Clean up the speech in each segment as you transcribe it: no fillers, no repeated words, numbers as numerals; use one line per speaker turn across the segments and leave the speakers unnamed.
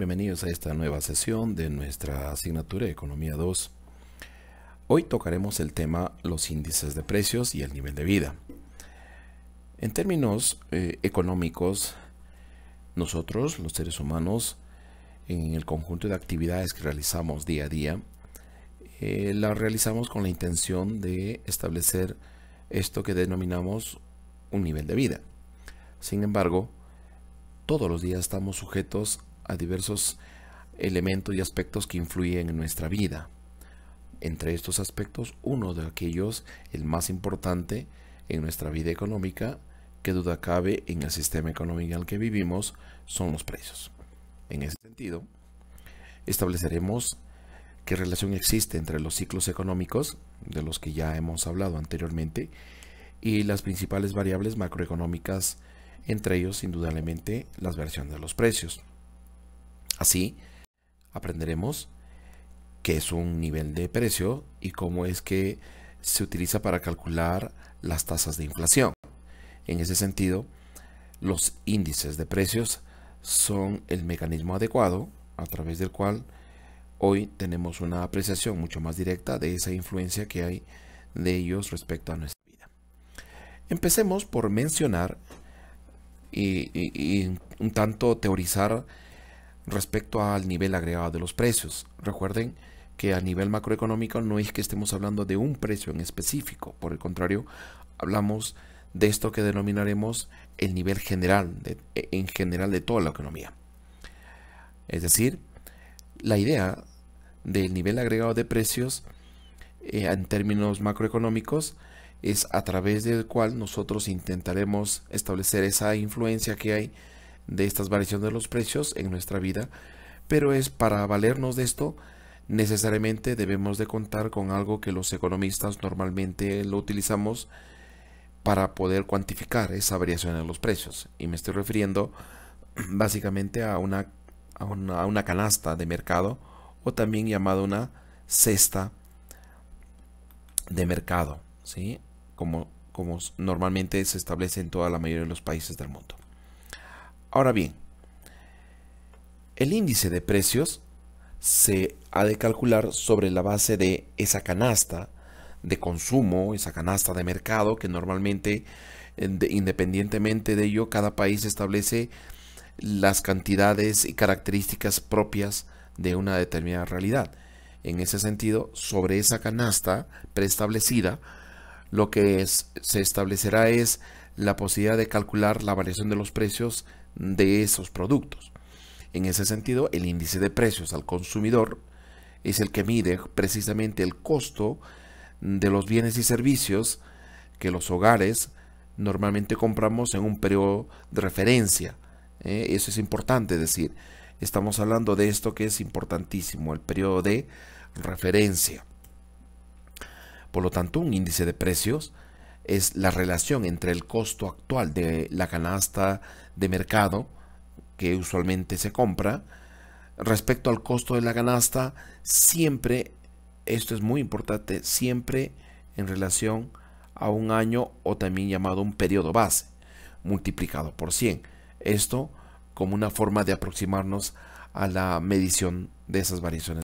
Bienvenidos a esta nueva sesión de nuestra asignatura de Economía 2. Hoy tocaremos el tema los índices de precios y el nivel de vida. En términos económicos, nosotros, los seres humanos, en el conjunto de actividades que realizamos día a día, las realizamos con la intención de establecer esto que denominamos un nivel de vida. Sin embargo, todos los días estamos sujetos a diversos elementos y aspectos que influyen en nuestra vida. Entre estos aspectos, uno de aquellos, el más importante en nuestra vida económica, que duda cabe en el sistema económico en el que vivimos, son los precios. En ese sentido, estableceremos qué relación existe entre los ciclos económicos, de los que ya hemos hablado anteriormente, y las principales variables macroeconómicas, entre ellos, indudablemente, las variaciones de los precios. Así, aprenderemos qué es un nivel de precio y cómo es que se utiliza para calcular las tasas de inflación. En ese sentido, los índices de precios son el mecanismo adecuado a través del cual hoy tenemos una apreciación mucho más directa de esa influencia que hay de ellos respecto a nuestra vida. Empecemos por mencionar y un tanto teorizar respecto al nivel agregado de los precios. Recuerden que a nivel macroeconómico no es que estemos hablando de un precio en específico, por el contrario, hablamos de esto que denominaremos el nivel general, en general de toda la economía. Es decir, la idea del nivel agregado de precios en términos macroeconómicos es a través del cual nosotros intentaremos establecer esa influencia que hay de estas variaciones de los precios en nuestra vida, pero es para valernos de esto necesariamente debemos de contar con algo que los economistas normalmente lo utilizamos para poder cuantificar esa variación en los precios, y me estoy refiriendo básicamente a una canasta de mercado, o también llamada una cesta de mercado, ¿sí? Como normalmente se establece en toda la mayoría de los países del mundo. Ahora bien, el índice de precios se ha de calcular sobre la base de esa canasta de consumo, esa canasta de mercado que normalmente, independientemente de ello, cada país establece las cantidades y características propias de una determinada realidad. En ese sentido, sobre esa canasta preestablecida, lo que se establecerá es la posibilidad de calcular la variación de los precios de esos productos. En ese sentido, el índice de precios al consumidor es el que mide precisamente el costo de los bienes y servicios que los hogares normalmente compramos en un periodo de referencia. Eso es importante decir. Estamos hablando de esto que es importantísimo, el periodo de referencia. Por lo tanto, un índice de precios es la relación entre el costo actual de la canasta de mercado que usualmente se compra respecto al costo de la canasta, siempre, esto es muy importante, siempre en relación a un año, o también llamado un periodo base, multiplicado por 100. Esto como una forma de aproximarnos a la medición de esas variaciones.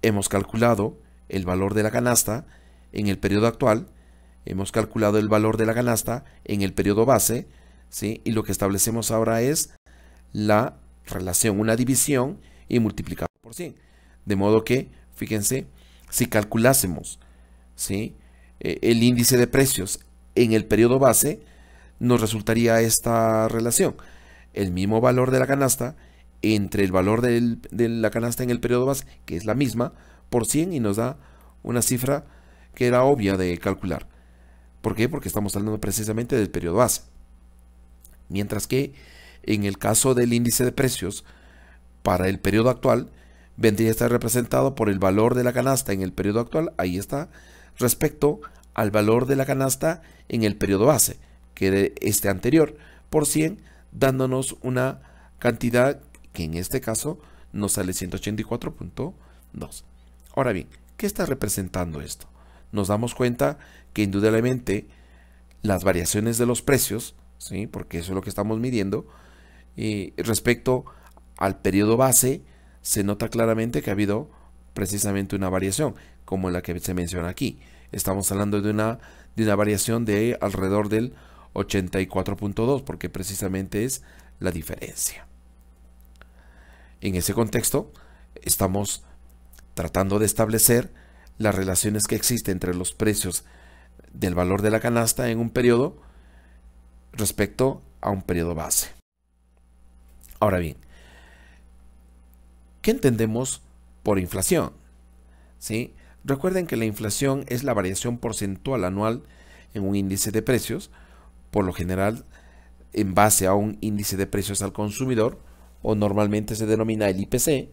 Hemos calculado el valor de la canasta en el periodo actual, hemos calculado el valor de la canasta en el periodo base, ¿sí? Y lo que establecemos ahora es la relación, una división y multiplicado por 100. De modo que, fíjense, si calculásemos, ¿sí?, el índice de precios en el periodo base, nos resultaría esta relación. El mismo valor de la canasta entre el valor de la canasta en el periodo base, que es la misma, por 100, y nos da una cifra que era obvia de calcular. ¿Por qué? Porque estamos hablando precisamente del periodo base. Mientras que en el caso del índice de precios para el periodo actual vendría a estar representado por el valor de la canasta en el periodo actual, ahí está, respecto al valor de la canasta en el periodo base, que era este anterior, por 100, dándonos una cantidad que en este caso nos sale 184.2. Ahora bien, ¿qué está representando esto? Nos damos cuenta que indudablemente las variaciones de los precios, ¿sí?, porque eso es lo que estamos midiendo, respecto al periodo base, se nota claramente que ha habido precisamente una variación, como la que se menciona aquí. Estamos hablando de una variación de alrededor del 84.2, porque precisamente es la diferencia. En ese contexto, estamos tratando de establecer las relaciones que existen entre los precios del valor de la canasta en un periodo respecto a un periodo base. Ahora bien, ¿qué entendemos por inflación? ¿Sí? Recuerden que la inflación es la variación porcentual anual en un índice de precios, por lo general en base a un índice de precios al consumidor, o normalmente se denomina el IPC,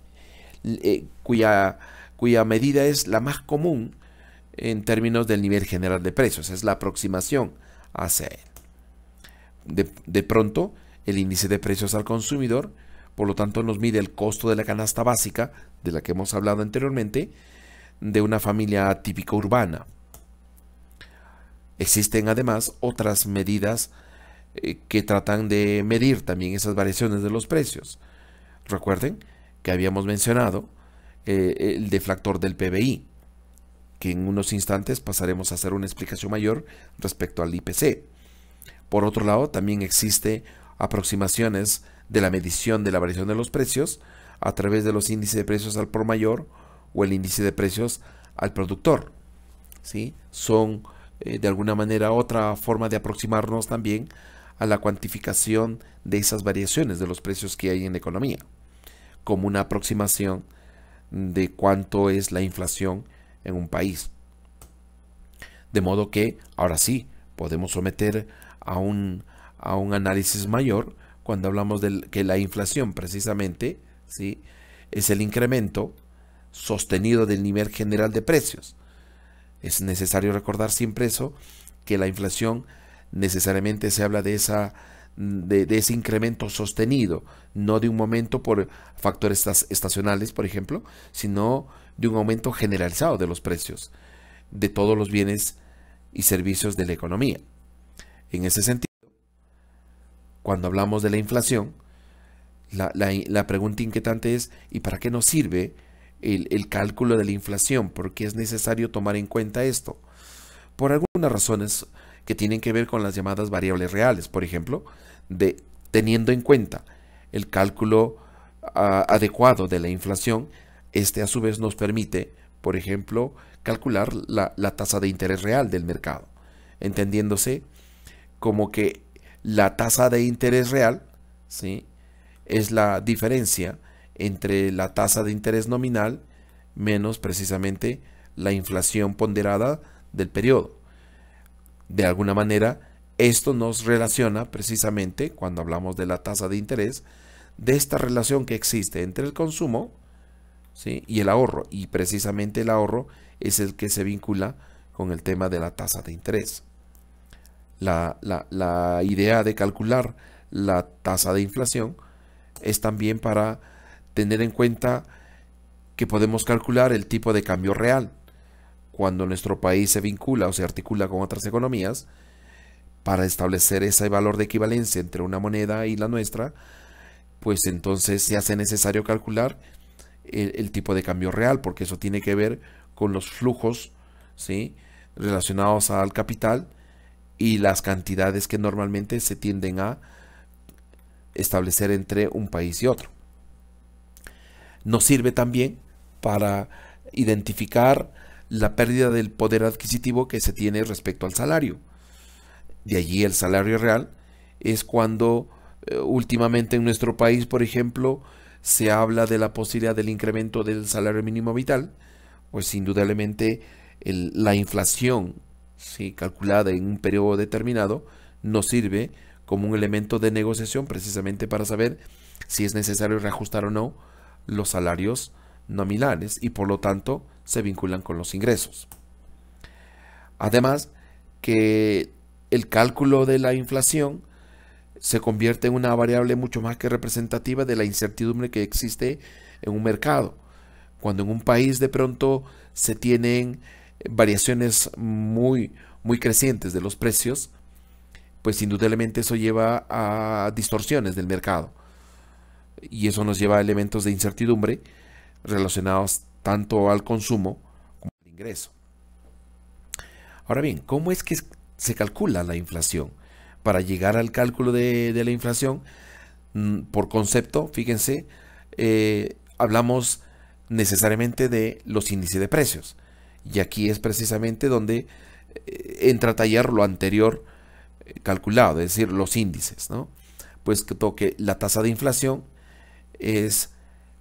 cuya medida es la más común en términos del nivel general de precios, es la aproximación hacia él. De pronto, el índice de precios al consumidor, por lo tanto, nos mide el costo de la canasta básica, de la que hemos hablado anteriormente, de una familia típica urbana. Existen además otras medidas que tratan de medir también esas variaciones de los precios. Recuerden que habíamos mencionado el deflactor del PBI, que en unos instantes pasaremos a hacer una explicación mayor respecto al IPC. Por otro lado, también existe aproximaciones de la medición de la variación de los precios a través de los índices de precios al por mayor o el índice de precios al productor. ¿Sí? Son de alguna manera otra forma de aproximarnos también a la cuantificación de esas variaciones de los precios que hay en la economía, como una aproximación de cuánto es la inflación en un país. De modo que ahora sí podemos someter a un análisis mayor cuando hablamos de que la inflación precisamente, ¿sí?, es el incremento sostenido del nivel general de precios. Es necesario recordar siempre eso, que la inflación necesariamente se habla de ese incremento sostenido, no de un momento por factores estacionales, por ejemplo, sino de un aumento generalizado de los precios de todos los bienes y servicios de la economía. En ese sentido, cuando hablamos de la inflación, la pregunta inquietante es: ¿y para qué nos sirve el cálculo de la inflación? ¿Por qué es necesario tomar en cuenta esto? Por algunas razones que tienen que ver con las llamadas variables reales, por ejemplo, teniendo en cuenta el cálculo adecuado de la inflación, este a su vez nos permite, por ejemplo, calcular la tasa de interés real del mercado, entendiéndose como que la tasa de interés real, ¿sí?, es la diferencia entre la tasa de interés nominal menos precisamente la inflación ponderada del periodo. De alguna manera, esto nos relaciona precisamente, cuando hablamos de la tasa de interés, de esta relación que existe entre el consumo, ¿sí?, y el ahorro, y precisamente el ahorro es el que se vincula con el tema de la tasa de interés. La idea de calcular la tasa de inflación es también para tener en cuenta que podemos calcular el tipo de cambio real cuando nuestro país se vincula o se articula con otras economías para establecer ese valor de equivalencia entre una moneda y la nuestra. Pues entonces se hace necesario calcular el tipo de cambio real, porque eso tiene que ver con los flujos, ¿sí?, relacionados al capital y las cantidades que normalmente se tienden a establecer entre un país y otro. Nos sirve también para identificar la pérdida del poder adquisitivo que se tiene respecto al salario. De allí el salario real es cuando últimamente en nuestro país, por ejemplo, se habla de la posibilidad del incremento del salario mínimo vital, pues indudablemente la inflación, ¿sí?, calculada en un periodo determinado, nos sirve como un elemento de negociación precisamente para saber si es necesario reajustar o no los salarios nominales y por lo tanto se vinculan con los ingresos. Además, que el cálculo de la inflación se convierte en una variable mucho más que representativa de la incertidumbre que existe en un mercado. Cuando en un país de pronto se tienen variaciones muy crecientes de los precios, pues indudablemente eso lleva a distorsiones del mercado. y eso nos lleva a elementos de incertidumbre relacionados tanto al consumo como al ingreso. Ahora bien, ¿cómo es que se calcula la inflación? Para llegar al cálculo de la inflación, por concepto, fíjense, hablamos necesariamente de los índices de precios. Y aquí es precisamente donde entra a tallar lo anterior calculado, es decir, los índices, ¿no? Pues que la tasa de inflación es,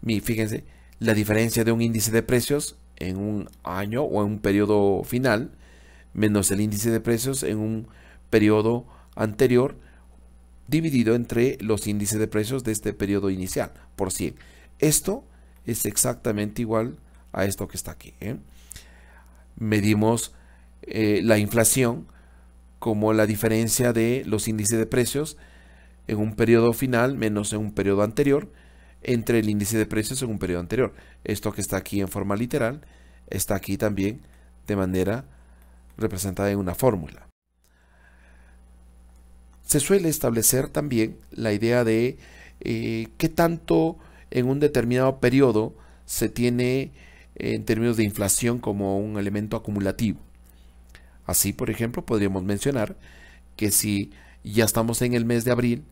fíjense, la diferencia de un índice de precios en un año o en un periodo final menos el índice de precios en un periodo anterior dividido entre los índices de precios de este periodo inicial por 100. Esto es exactamente igual a esto que está aquí, ¿eh? Medimos la inflación como la diferencia de los índices de precios en un periodo final menos en un periodo anterior entre el índice de precios en un periodo anterior. Esto que está aquí en forma literal está aquí también de manera representada en una fórmula. Se suele establecer también la idea de qué tanto en un determinado periodo se tiene en términos de inflación como un elemento acumulativo. Así, por ejemplo, podríamos mencionar que si ya estamos en el mes de abril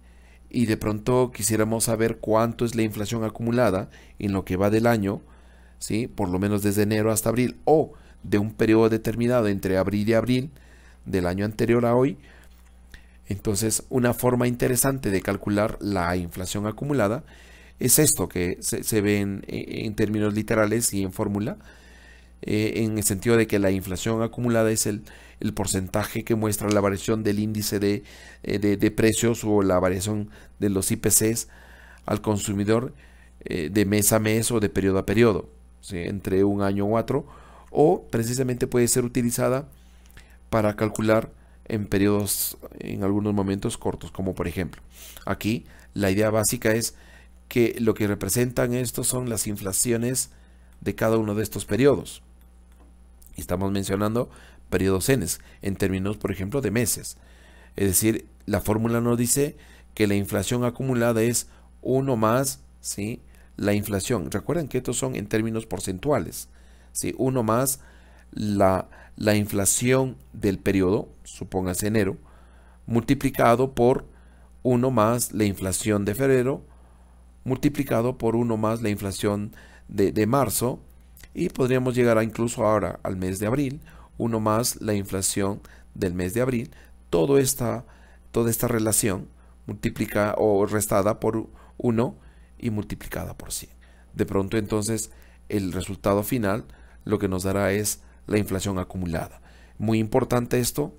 y de pronto quisiéramos saber cuánto es la inflación acumulada en lo que va del año, ¿sí? Por lo menos desde enero hasta abril, o de un periodo determinado entre abril y abril del año anterior a hoy, entonces una forma interesante de calcular la inflación acumulada es esto que se ve en términos literales y en fórmula, en el sentido de que la inflación acumulada es el porcentaje que muestra la variación del índice de precios o la variación de los IPCs al consumidor de mes a mes o de periodo a periodo, ¿sí? Entre un año u otro, o precisamente puede ser utilizada para calcular en periodos, en algunos momentos cortos, como por ejemplo, aquí la idea básica es que lo que representan estos son las inflaciones de cada uno de estos periodos. Estamos mencionando periodos N en términos, por ejemplo, de meses. Es decir, la fórmula nos dice que la inflación acumulada es 1 más, ¿sí?, la inflación. Recuerden que estos son en términos porcentuales, ¿sí? 1 más la inflación del periodo, supóngase enero, multiplicado por 1 más la inflación de febrero, multiplicado por 1 más la inflación de marzo, y podríamos llegar a incluso ahora al mes de abril, 1 más la inflación del mes de abril. Toda esta relación multiplica o restada por 1 y multiplicada por 100. De pronto entonces el resultado final lo que nos dará es la inflación acumulada. Muy importante esto,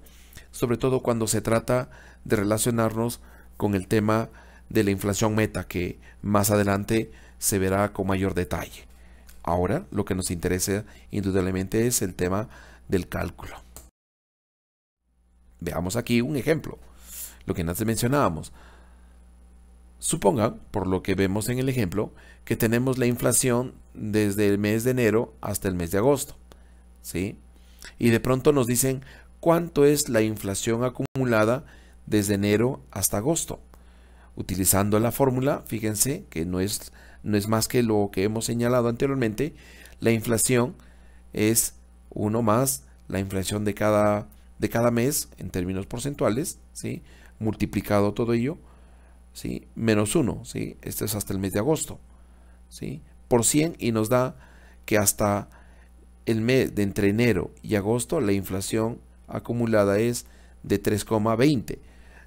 sobre todo cuando se trata de relacionarnos con el tema de la inflación meta, que más adelante se verá con mayor detalle. Ahora lo que nos interesa indudablemente es el tema del cálculo. Veamos aquí un ejemplo, lo que antes mencionábamos. Supongan, por lo que vemos en el ejemplo, que tenemos la inflación desde el mes de enero hasta el mes de agosto, ¿sí? Y de pronto nos dicen cuánto es la inflación acumulada desde enero hasta agosto. Utilizando la fórmula, fíjense que no es más que lo que hemos señalado anteriormente. La inflación es 1 más la inflación de cada mes en términos porcentuales, ¿sí?, multiplicado todo ello, ¿sí?, menos 1, ¿sí? Este es hasta el mes de agosto, ¿sí?, por 100, y nos da que hasta el mes de entre enero y agosto la inflación acumulada es de 3,20.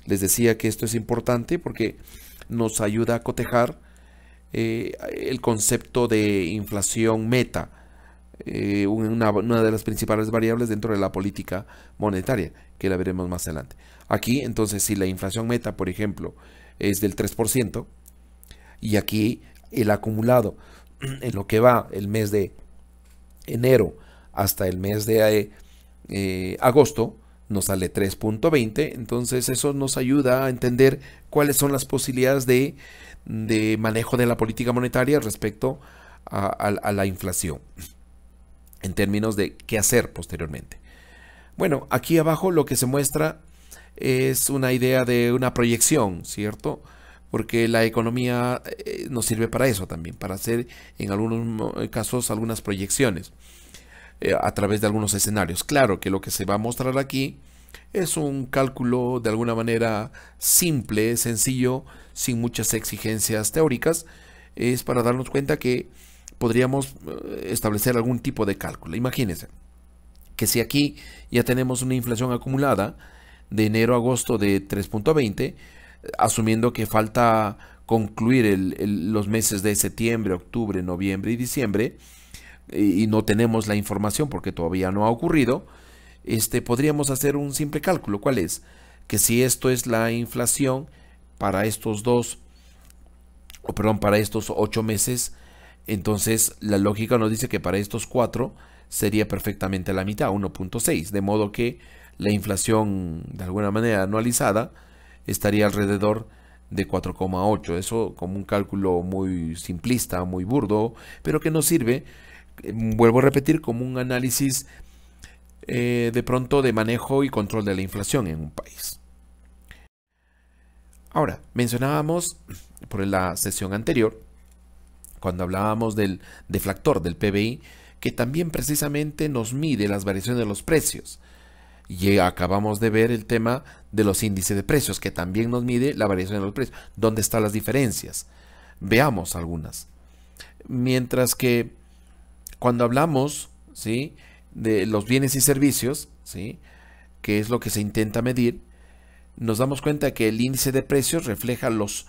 Les decía que esto es importante porque nos ayuda a cotejar el concepto de inflación meta, una de las principales variables dentro de la política monetaria, que la veremos más adelante. Aquí, entonces, si la inflación meta, por ejemplo, es del 3%, y aquí el acumulado en lo que va el mes de enero hasta el mes de agosto, nos sale 3.20, entonces eso nos ayuda a entender cuáles son las posibilidades de manejo de la política monetaria respecto a la inflación, en términos de qué hacer posteriormente. Bueno, aquí abajo lo que se muestra es una idea de una proyección, ¿cierto? porque la economía nos sirve para eso también, para hacer en algunos casos algunas proyecciones a través de algunos escenarios. Claro que lo que se va a mostrar aquí es un cálculo de alguna manera simple, sencillo, sin muchas exigencias teóricas. Es para darnos cuenta que podríamos establecer algún tipo de cálculo. Imagínense que si aquí ya tenemos una inflación acumulada de enero a agosto de 3.20, asumiendo que falta concluir los meses de septiembre, octubre, noviembre y diciembre, y no tenemos la información porque todavía no ha ocurrido, podríamos hacer un simple cálculo. ¿Cuál es? Que si esto es la inflación para estos para estos 8 meses, entonces la lógica nos dice que para estos 4 sería perfectamente la mitad, 1.6, de modo que la inflación de alguna manera anualizada estaría alrededor de 4,8. Eso como un cálculo muy simplista, muy burdo, pero que nos sirve, vuelvo a repetir, como un análisis de pronto de manejo y control de la inflación en un país. Ahora, mencionábamos por la sesión anterior, cuando hablábamos del deflactor del PBI, que también precisamente nos mide las variaciones de los precios. Y acabamos de ver el tema de los índices de precios, que también nos mide la variación de los precios. ¿Dónde están las diferencias? Veamos algunas. Mientras que cuando hablamos, ¿sí?, de los bienes y servicios, ¿sí?, que es lo que se intenta medir, nos damos cuenta que el índice de precios refleja los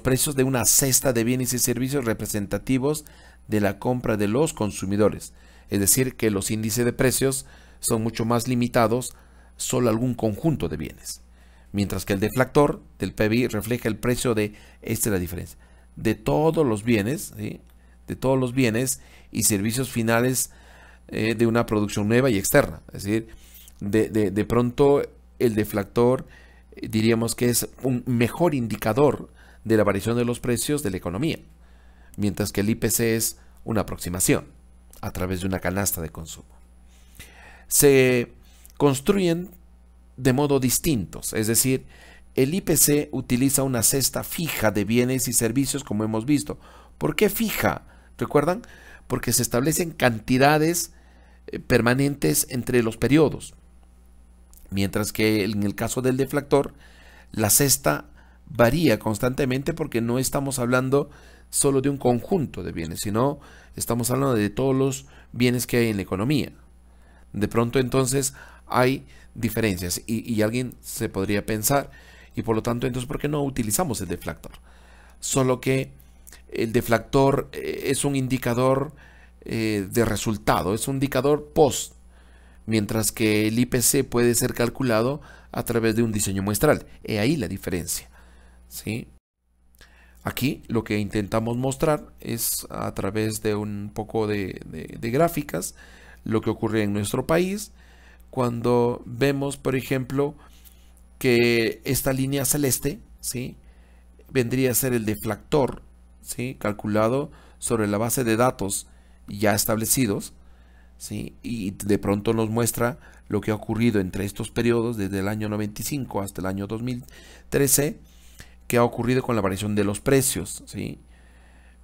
precios de una cesta de bienes y servicios representativos de la compra de los consumidores. Es decir, que los índices de precios son mucho más limitados solo a algún conjunto de bienes. Mientras que el deflactor del PBI refleja el precio de, esta es la diferencia, de todos los bienes, ¿sí?, de todos los bienes y servicios finales de una producción nueva y externa. Es decir, de pronto el deflactor diríamos que es un mejor indicador de la variación de los precios de la economía, mientras que el IPC es una aproximación a través de una canasta de consumo. Se construyen de modo distintos, es decir, el IPC utiliza una cesta fija de bienes y servicios, como hemos visto. ¿Por qué fija? ¿Recuerdan? Porque se establecen cantidades permanentes entre los periodos, mientras que en el caso del deflactor, la cesta varía constantemente porque no estamos hablando solo de un conjunto de bienes, sino estamos hablando de todos los bienes que hay en la economía. De pronto entonces hay diferencias y alguien se podría pensar, y por lo tanto entonces ¿por qué no utilizamos el deflactor? Solo que el deflactor es un indicador de resultado, es un indicador post, mientras que el IPC puede ser calculado a través de un diseño muestral. He ahí la diferencia, ¿sí? Aquí lo que intentamos mostrar es a través de un poco de gráficas lo que ocurre en nuestro país cuando vemos, por ejemplo, que esta línea celeste, ¿sí?, vendría a ser el deflactor, ¿sí?, calculado sobre la base de datos ya establecidos, ¿sí?, y de pronto nos muestra lo que ha ocurrido entre estos periodos desde el año 95 hasta el año 2013, que ha ocurrido con la variación de los precios, ¿sí?,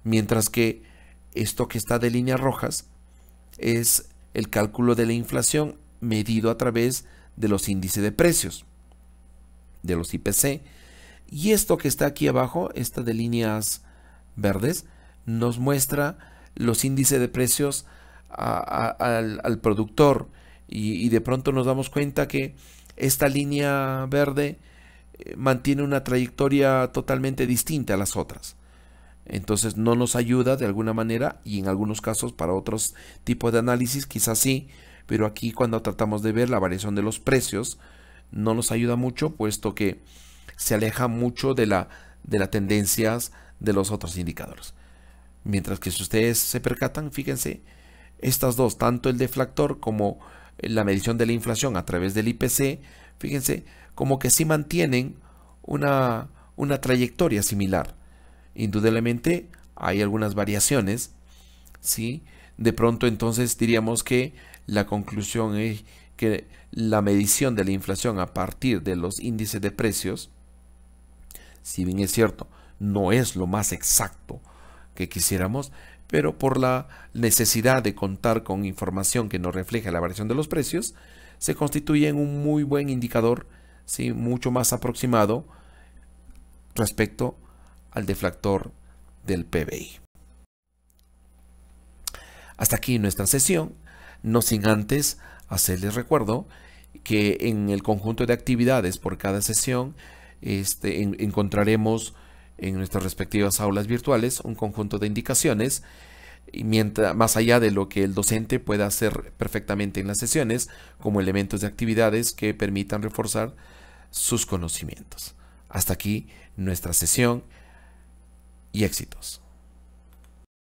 mientras que esto que está de líneas rojas es el cálculo de la inflación medido a través de los índices de precios, de los IPC, y esto que está aquí abajo, esta de líneas verdes, nos muestra los índices de precios al productor, y de pronto nos damos cuenta que esta línea verde mantiene una trayectoria totalmente distinta a las otras. Entonces no nos ayuda de alguna manera, y en algunos casos para otros tipos de análisis quizás sí, pero aquí cuando tratamos de ver la variación de los precios no nos ayuda mucho, puesto que se aleja mucho de las tendencias de los otros indicadores. Mientras que si ustedes se percatan, fíjense, estas dos, tanto el deflactor como la medición de la inflación a través del IPC, fíjense, como que sí mantienen una trayectoria similar. Indudablemente hay algunas variaciones, ¿sí? De pronto entonces diríamos que la conclusión es que la medición de la inflación a partir de los índices de precios Si bien es cierto, no es lo más exacto que quisiéramos, pero por la necesidad de contar con información que nos refleje la variación de los precios, se constituye en un muy buen indicador, ¿sí? Mucho más aproximado respecto al deflactor del PBI. Hasta aquí nuestra sesión, no sin antes hacerles recuerdo que en el conjunto de actividades por cada sesión encontraremos en nuestras respectivas aulas virtuales un conjunto de indicaciones, y más allá de lo que el docente pueda hacer perfectamente en las sesiones, como elementos de actividades que permitan reforzar sus conocimientos. Hasta aquí nuestra sesión y éxitos.